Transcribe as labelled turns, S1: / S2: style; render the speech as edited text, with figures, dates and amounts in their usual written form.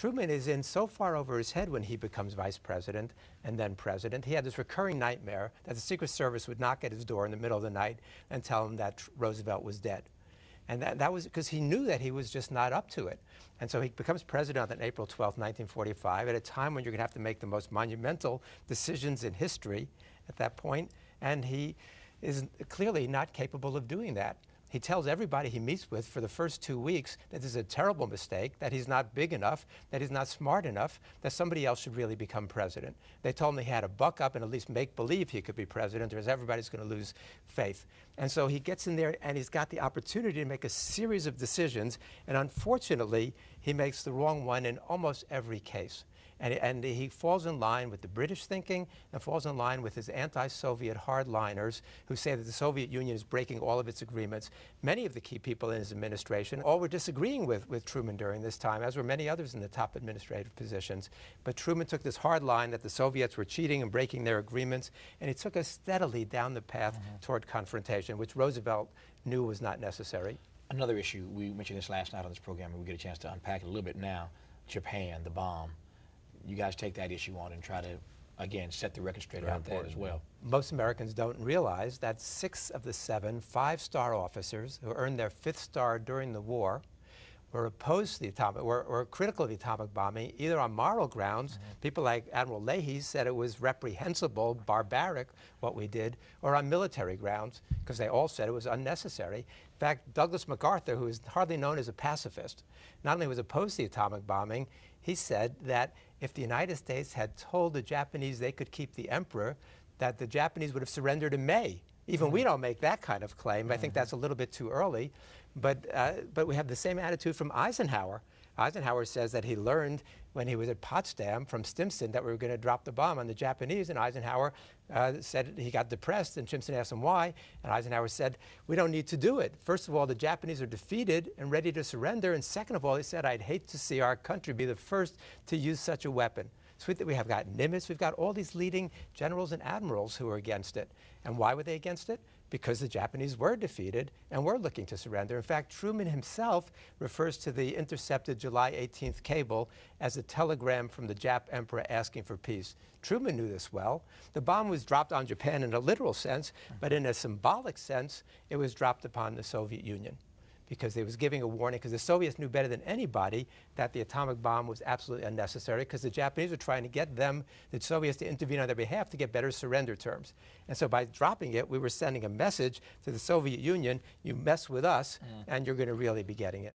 S1: Truman is in so far over his head when he becomes vice president and then president. He had this recurring nightmare that the Secret Service would knock at his door in the middle of the night and tell him that Roosevelt was dead. And that was because he knew that he was just not up to it. And so he becomes president on April 12, 1945, at a time when you're going to have to make the most monumental decisions in history at that point. And he is clearly not capable of doing that. He tells everybody he meets with for the first 2 weeks that this is a terrible mistake, that he's not big enough, that he's not smart enough, that somebody else should really become president. They told him he had to buck up and at least make believe he could be president, or else everybody's going to lose faith. And so he gets in there and he's got the opportunity to make a series of decisions, and unfortunately, he makes the wrong one in almost every case. And he falls in line with the British thinking and falls in line with his anti-Soviet hardliners who say that the Soviet Union is breaking all of its agreements. Many of the key people in his administration all were disagreeing with Truman during this time, as were many others in the top administrative positions. But Truman took this hard line that the Soviets were cheating and breaking their agreements, and he took us steadily down the path toward confrontation, which Roosevelt knew was not necessary.
S2: Another issue, we mentioned this last night on this program, and we get a chance to unpack it a little bit now, Japan, the bomb. You guys take that issue on and try to, again, set the record straight about that as well.
S1: Most Americans don't realize that 6 of the 7 5-star officers who earned their 5th star during the war were opposed to the atomic, were critical of the atomic bombing, either on moral grounds, people like Admiral Leahy said it was reprehensible, barbaric, what we did, or on military grounds, because they all said it was unnecessary. In fact, Douglas MacArthur, who is hardly known as a pacifist, not only was opposed to the atomic bombing, he said that if the United States had told the Japanese they could keep the emperor, that the Japanese would have surrendered in May. Even we don't make that kind of claim. I think that's a little bit too early. But we have the same attitude from Eisenhower. Eisenhower says that he learned when he was at Potsdam from Stimson that we were going to drop the bomb on the Japanese, and Eisenhower said he got depressed, and Stimson asked him why, and Eisenhower said, we don't need to do it. First of all, the Japanese are defeated and ready to surrender, and second of all, he said, I'd hate to see our country be the first to use such a weapon. So we have got Nimitz, we've got all these leading generals and admirals who are against it. And why were they against it? Because the Japanese were defeated and were looking to surrender. In fact, Truman himself refers to the intercepted July 18th cable as a telegram from the Jap emperor asking for peace. Truman knew this well. The bomb was dropped on Japan in a literal sense, but in a symbolic sense, it was dropped upon the Soviet Union, because they was giving a warning, because the Soviets knew better than anybody that the atomic bomb was absolutely unnecessary, because the Japanese were trying to get them, the Soviets, to intervene on their behalf to get better surrender terms. And so by dropping it, we were sending a message to the Soviet Union, you mess with us, and you're going to really be getting it.